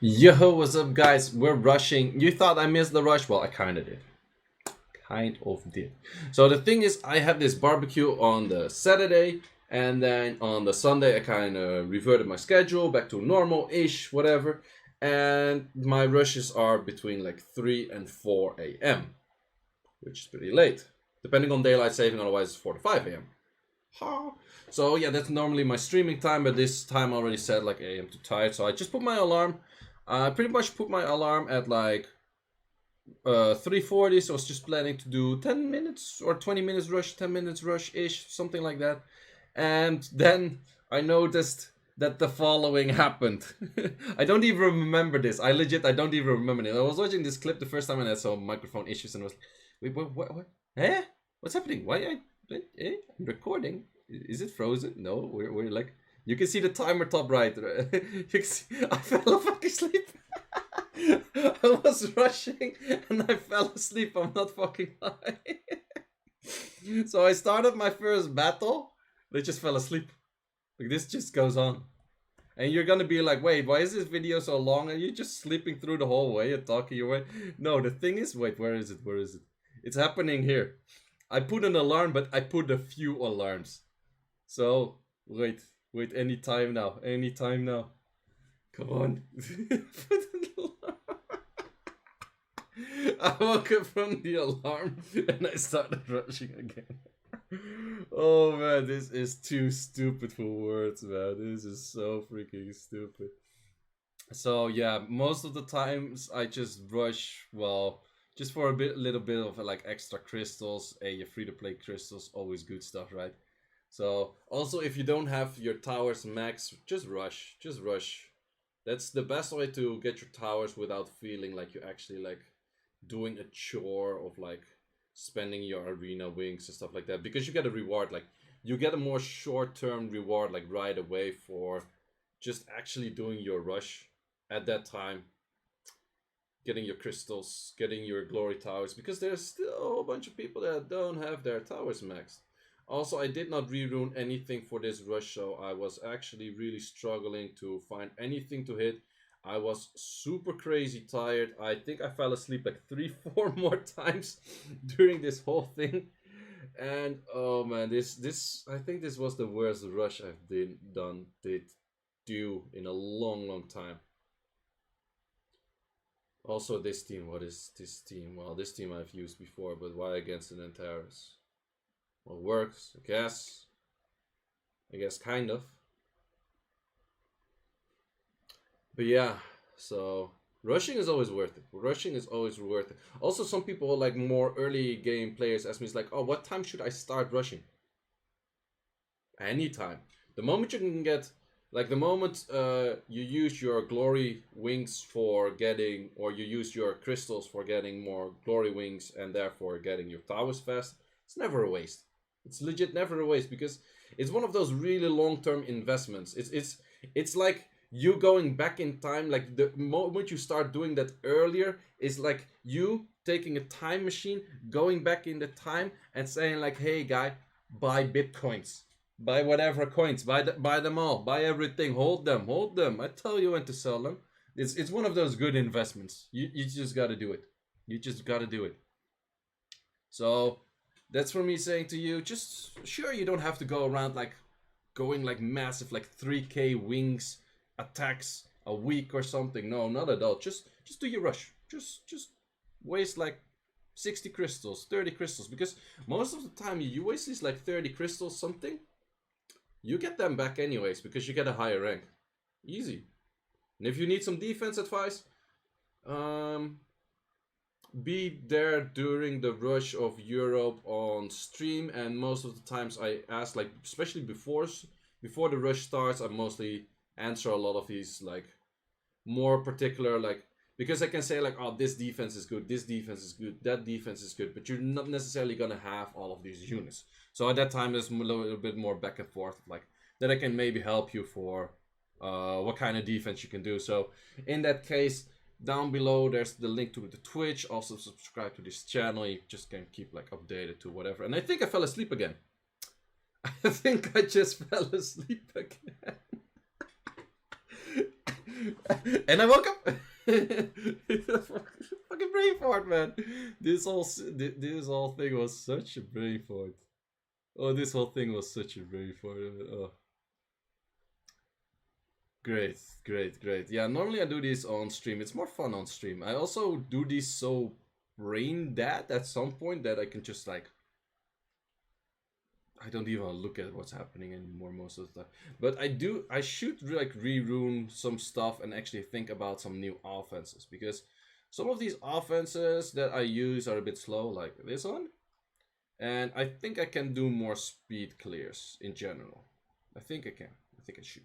Yo, what's up, guys? We're rushing. You thought I missed the rush? Well, I kind of did. Kind of did. So the thing is, I had this barbecue on the Saturday, and then on the Sunday, I kind of reverted my schedule back to normal ish, whatever. And my rushes are between like 3 and 4 a.m., which is pretty late. Depending on daylight saving, otherwise, it's 4 to 5 a.m. Ha. So yeah, that's normally my streaming time, but this time I already said like, hey, I'm too tired, so I just put my alarm. I pretty much put my alarm at like 3:40, so I was just planning to do 10 minutes or 20 minutes rush, 10 minutes rush ish, something like that. And then I noticed that the following happened. I don't even remember this. I don't even remember it. I was watching this clip the first time and I saw microphone issues and I was like, wait, what? Eh? What's happening? Why I'm recording? Is it frozen? No, we're like, you can see the timer top right. You can see, I fell fucking asleep. I was rushing and I fell asleep. I'm not fucking lying. So I started my first battle. They just fell asleep. Like this just goes on. And you're gonna be like, wait, why is this video so long? Are you just sleeping through the whole way and talking your way? No, the thing is, wait, where is it? Where is it? It's happening here. I put an alarm, but I put a few alarms. So wait, any time now. Any time now. Come on. I woke up from the alarm and I started rushing again. Oh man, this is too stupid for words, man. This is so freaking stupid. So yeah, most of the times I just rush, well, just for little bit of like extra crystals. Your free to play crystals, always good stuff, right? So also, if you don't have your towers max, just rush, just rush. That's the best way to get your towers without feeling like you're actually like doing a chore of like spending your arena wings and stuff like that, because you get a reward, like you get a more short-term reward like right away for just actually doing your rush at that time, getting your crystals, getting your glory towers, because there's still a whole bunch of people that don't have their towers maxed. Also, I did not rerun anything for this rush, so I was actually really struggling to find anything to hit. I was super crazy tired. I think I fell asleep like three, four more times during this whole thing. And oh man, this I think this was the worst rush I've did do in a long time. Also, this team. What is this team? Well, this team I've used before, but why against an Antares? Well, works, I guess. I guess kind of. But yeah, so rushing is always worth it. Rushing is always worth it. Also, some people like more early game players ask me, it's like, oh, what time should I start rushing? Anytime. The moment you can get, like the moment you use your glory wings for getting, or you use your crystals for getting more glory wings and therefore getting your towers fast, it's never a waste. It's legit never a waste, because it's one of those really long-term investments. It's like you going back in time. Like the moment you start doing that earlier is like you taking a time machine, going back in the time and saying like, hey guy, buy bitcoins, buy whatever coins, buy them all, buy everything, hold them. I tell you when to sell them. It's one of those good investments. You just got to do it. You just got to do it. So that's for me saying to you, just sure you don't have to go around like going like massive like 3k wings attacks a week or something. No, not at all. Just do your rush. Just waste like 60 crystals, 30 crystals, because most of the time you waste these like 30 crystals something, you get them back anyways because you get a higher rank. Easy. And if you need some defense advice, um be there during the rush of Europe on stream, and most of the times I ask, like especially before the rush starts, I mostly answer a lot of these like more particular, like, because I can say like, oh, this defense is good, this defense is good, that defense is good, but you're not necessarily gonna have all of these units. So at that time there's a little bit more back and forth, like that I can maybe help you for what kind of defense you can do. So in that case, down below there's the link to the Twitch. Also subscribe to this channel. You just can keep like updated to whatever. And I think I fell asleep again. I think I just fell asleep again. And I woke up. Fucking brain fart, man. This whole thing was such a brain fart. Oh, this whole thing was such a brain fart. Oh, great, great, great. Yeah, normally I do this on stream. It's more fun on stream. I also do this so brain dead at some point that I can just like I don't even look at what's happening anymore most of the time. But I should like re-rune some stuff and actually think about some new offenses because some of these offenses that I use are a bit slow, like this one. And I think I can do more speed clears in general. I think I can. I think I should.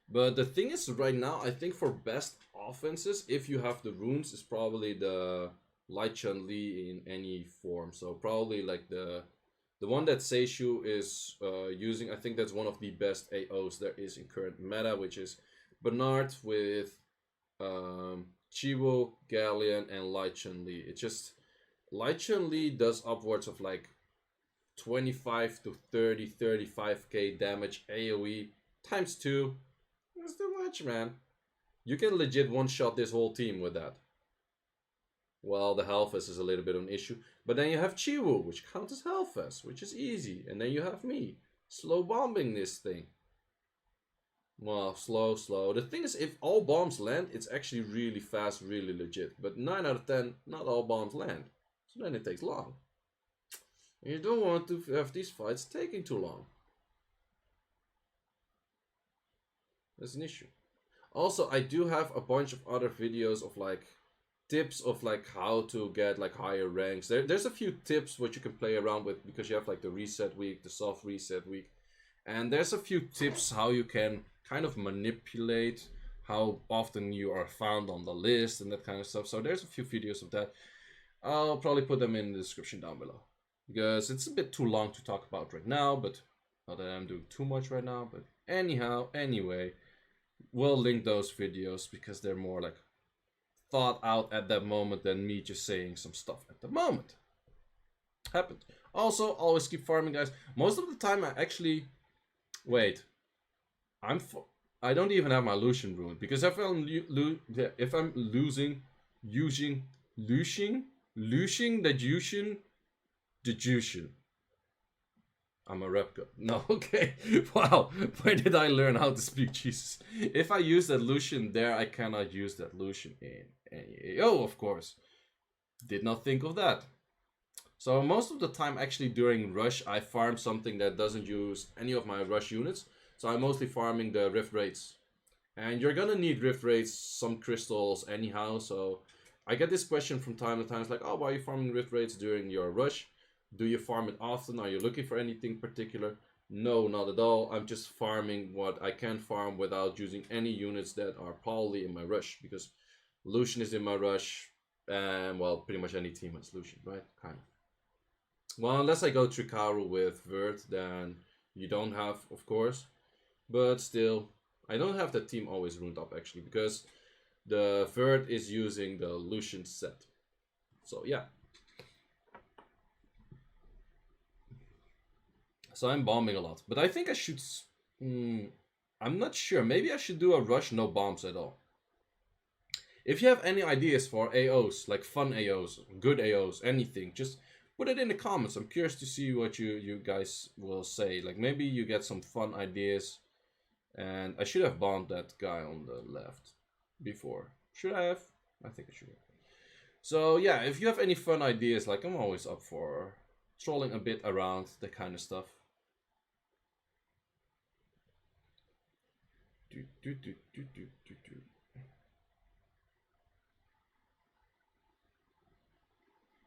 But the thing is, right now, I think for best offenses, if you have the runes, is probably the Light Chun-Li in any form. So probably like the one that Seiishizo is using. I think that's one of the best AOs there is in current meta, which is Bernard with Chivo, Galleon, and Light Chun-Li. It just Light Chun-Li does upwards of like 25 to 30, 35k damage AoE times 2. That's too much, man. You can legit one-shot this whole team with that. Well, the Hellfest is a little bit of an issue. But then you have Chiwu, which counts as Hellfest, which is easy. And then you have me, slow bombing this thing. Well, slow, slow. The thing is, if all bombs land, it's actually really fast, really legit. But 9 out of 10, not all bombs land. So then it takes long. And you don't want to have these fights taking too long. That's an issue. Also, I do have a bunch of other videos of like tips of like how to get like higher ranks. There's a few tips what you can play around with because you have like the reset week, the soft reset week. And there's a few tips how you can kind of manipulate how often you are found on the list and that kind of stuff. So there's a few videos of that. I'll probably put them in the description down below. Because it's a bit too long to talk about right now, but not that I'm doing too much right now, but anyhow, anyway, we'll link those videos because they're more like thought out at that moment than me just saying some stuff at the moment. Happened. Also, always keep farming, guys. Most of the time I actually wait. I don't even have my Lucian rune because if I'm losing the Jushin. I'm a rep god. No, okay. Wow, where did I learn how to speak Jesus? If I use that Lucian there, I cannot use that Lucian in any AO, of course. Did not think of that. So most of the time, actually during rush, I farm something that doesn't use any of my rush units. So I'm mostly farming the Rift Raids. And you're gonna need Rift Raids, some crystals anyhow, so I get this question from time to time. It's like, oh, why are you farming Rift Raids during your rush? Do you farm it often? Are you looking for anything particular? No, not at all. I'm just farming what I can farm without using any units that are probably in my rush. Because Lucian is in my rush. And, well, pretty much any team has Lucian, right? Kind of. Well, unless I go Trikaru with Vert, then you don't have, of course. But still, I don't have that team always runed up, actually. Because the Vert is using the Lucian set. So, yeah. So I'm bombing a lot. But I think I should... I'm not sure. Maybe I should do a rush no bombs at all. If you have any ideas for AOs, like fun AOs, good AOs, anything, just put it in the comments. I'm curious to see what you guys will say. Like maybe you get some fun ideas. And I should have bombed that guy on the left before. Should I have? I think I should have. So yeah, if you have any fun ideas, like I'm always up for trolling a bit around that kind of stuff.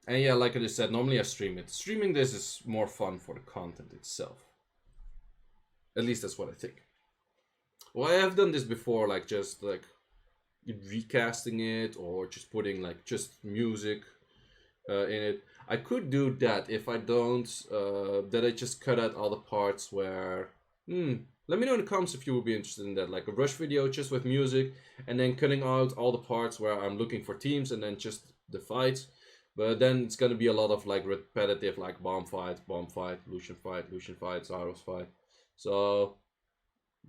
And yeah, like I just said, normally I stream it. Streaming this is more fun for the content itself. At least that's what I think. Well, I have done this before, like just like recasting it or just putting like just music in it. I could do that if I don't, that I just cut out all the parts where, let me know in the comments if you would be interested in that, like a rush video just with music and then cutting out all the parts where I'm looking for teams and then just the fights. But then it's gonna be a lot of like repetitive, like bomb fight, Lucian fight, Zaros fight. So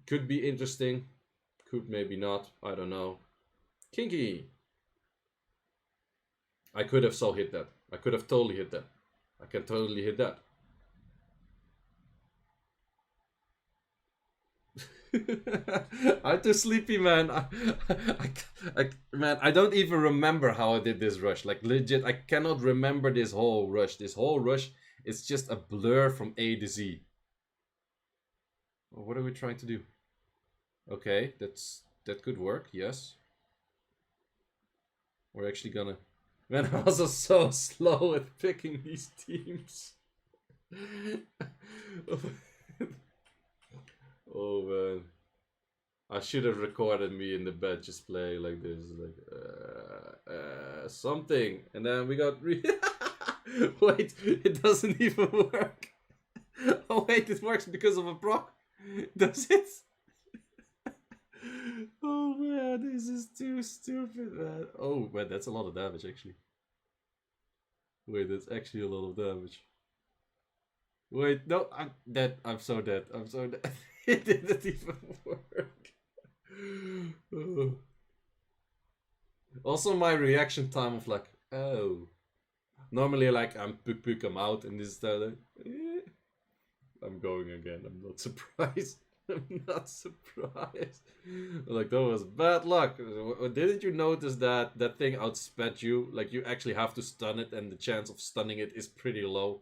could be interesting. Could maybe not. I don't know. Kinky. I could have so hit that. I could have totally hit that. I can totally hit that. I'm too sleepy, man. Man, I don't even remember how I did this rush. Like, legit, I cannot remember this whole rush. This whole rush is just a blur from A to Z. What are we trying to do? Okay, that could work, yes. We're actually gonna... Man, I'm also so slow at picking these teams. Oh man, I should have recorded me in the bed just playing like this, like something, and then we got. Wait, it doesn't even work. Oh wait, it works because of a proc. Does it? Oh man, this is too stupid, man. Oh man, that's a lot of damage actually. Wait, that's actually a lot of damage. Wait, no, I'm dead. I'm so dead. I'm so dead. It didn't even work. Also, my reaction time of like, oh. Normally, like, I'm puk, I'm out, and this is like, I'm going again. I'm not surprised. I'm not surprised. Like, that was bad luck. Didn't you notice that that thing outsped you? Like, you actually have to stun it, and the chance of stunning it is pretty low.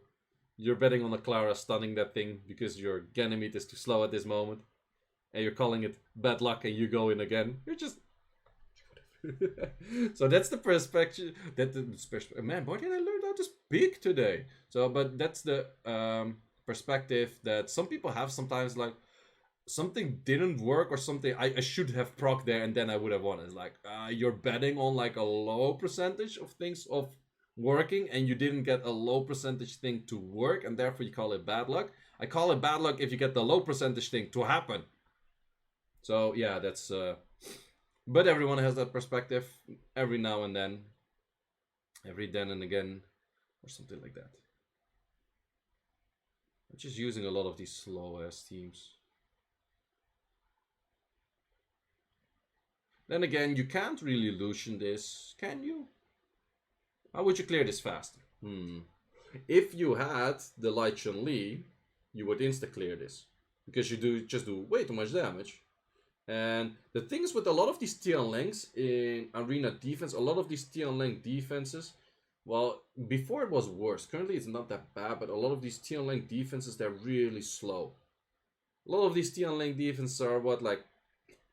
You're betting on a Clara stunning that thing because your Ganymede is too slow at this moment. And you're calling it bad luck and you go in again. You're just... So that's the perspective... Man, why did I learn how to speak today? So, but that's the perspective that some people have sometimes, like, something didn't work or something, I should have proc there and then I would have won. It's like, you're betting on like a low percentage of things of working and you didn't get a low percentage thing to work and therefore you call it bad luck. I call it bad luck if you get the low percentage thing to happen. So yeah, that's but everyone has that perspective every now and then, every then and again, or something like that. I'm just using a lot of these slow ass teams. Then again, you can't really Lucian this, can you? How would you clear this faster? If you had the Light Chun-Li, you would insta-clear this. Because you just do way too much damage. And the thing is with a lot of these Tian Lengths in arena defense, a lot of these Tian Length defenses, well, before it was worse. Currently it's not that bad, but a lot of these Tian Length defenses, they're really slow. A lot of these Tian Length defenses are what, like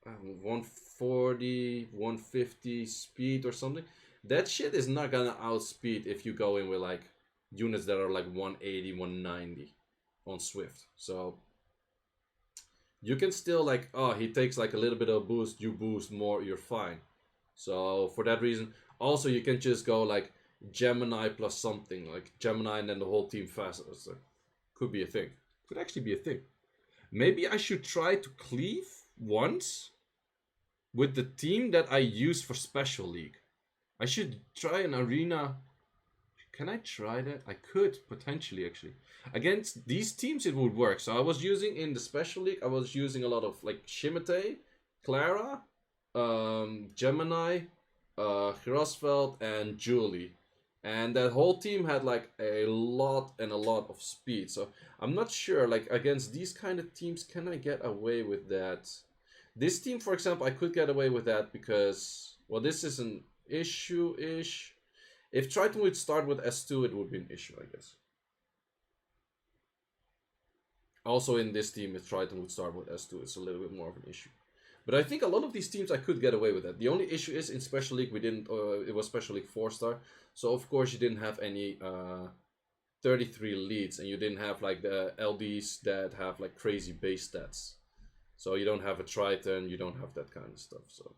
140, 150 speed or something. That shit is not gonna outspeed if you go in with like units that are like 180, 190 on Swift. So you can still like, oh, he takes like a little bit of boost, you boost more, you're fine. So for that reason, also you can just go like Gemini plus something, like Gemini and then the whole team faster. So could be a thing. Could actually be a thing. Maybe I should try to cleave once with the team that I use for Special League. I should try an arena. Can I try that? I could potentially actually. Against these teams it would work. So I was using in the Special League, I was using a lot of like Shimate, Clara, Gemini, Grosveld, and Julie. And that whole team had like a lot of speed. So I'm not sure, like against these kind of teams, can I get away with that? This team, for example, I could get away with that because, well, this is an issue-ish. If Triton would start with S2, it would be an issue, I guess. Also in this team, if Triton would start with S2, it's a little bit more of an issue. But I think a lot of these teams I could get away with that. The only issue is in Special League, we didn't, it was Special League 4-star. So of course you didn't have any 33 leads and you didn't have like the LDs that have like crazy base stats. So you don't have a Triton, you don't have that kind of stuff. So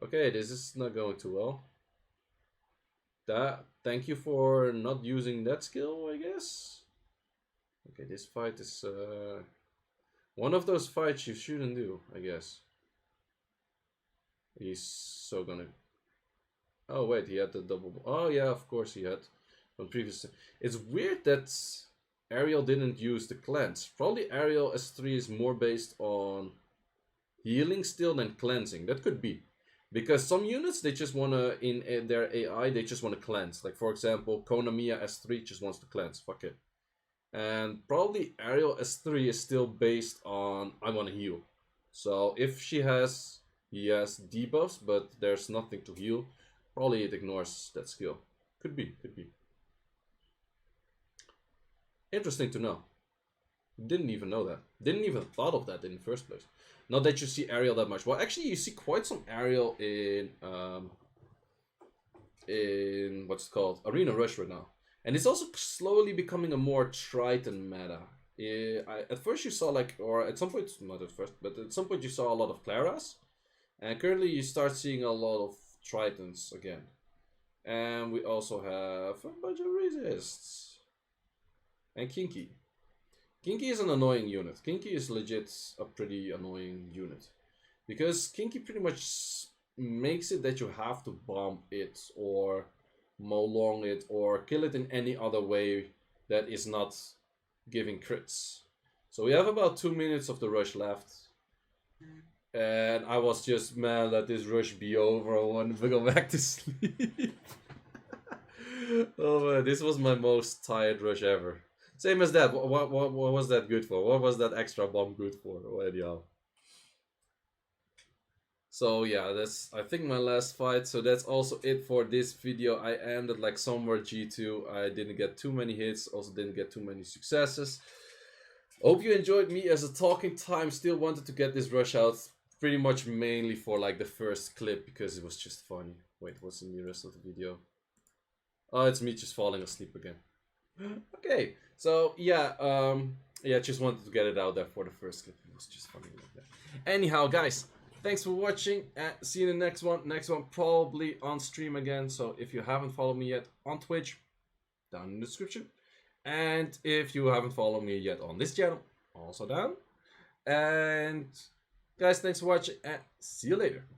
okay, this is not going too well. Thank you for not using that skill, I guess. Okay, this fight is one of those fights you shouldn't do, I guess. He's so gonna... Oh wait, he had the double... Oh yeah, of course he had. From previous... It's weird that Ariel didn't use the cleanse. Probably Ariel S3 is more based on healing still than cleansing. That could be. Because some units, they just want to, in their AI, they just want to cleanse. Like, for example, Konamiya S3 just wants to cleanse. Fuck it. And probably Ariel S3 is still based on, I want to heal. So if he has debuffs, but there's nothing to heal, probably it ignores that skill. Could be, could be. Interesting to know. Didn't even know that. Didn't even thought of that in the first place. Not that you see Ariel that much. Well, actually, you see quite some Ariel in what's it called, Arena Rush right now, and it's also slowly becoming a more Triton meta. At first you saw like, or at some point, not at first, but at some point you saw a lot of Claras, and currently you start seeing a lot of Tritons again. And we also have a bunch of resists and Kinky. Kinky is an annoying unit. Kinky is legit a pretty annoying unit. Because Kinky pretty much makes it that you have to bomb it or Molong it or kill it in any other way that is not giving crits. So we have about 2 minutes of the rush left. And I was just, man, let this rush be over. I want to go back to sleep. Oh man, this was my most tired rush ever. Same as that. What was that good for? What was that extra bomb good for? Well, anyhow. So yeah, that's I think my last fight. So that's also it for this video. I ended like somewhere G2. I didn't get too many hits. Also didn't get too many successes. Hope you enjoyed me as a talking time. Still wanted to get this rush out. Pretty much mainly for like the first clip because it was just funny. Wait, what's in the rest of the video? Oh, it's me just falling asleep again. Okay, so yeah, yeah, just wanted to get it out there for the first clip. It was just funny like that. Anyhow, guys, thanks for watching. See you in the next one. Next one probably on stream again. So if you haven't followed me yet on Twitch, down in the description. And if you haven't followed me yet on this channel, also down. And guys, thanks for watching and see you later.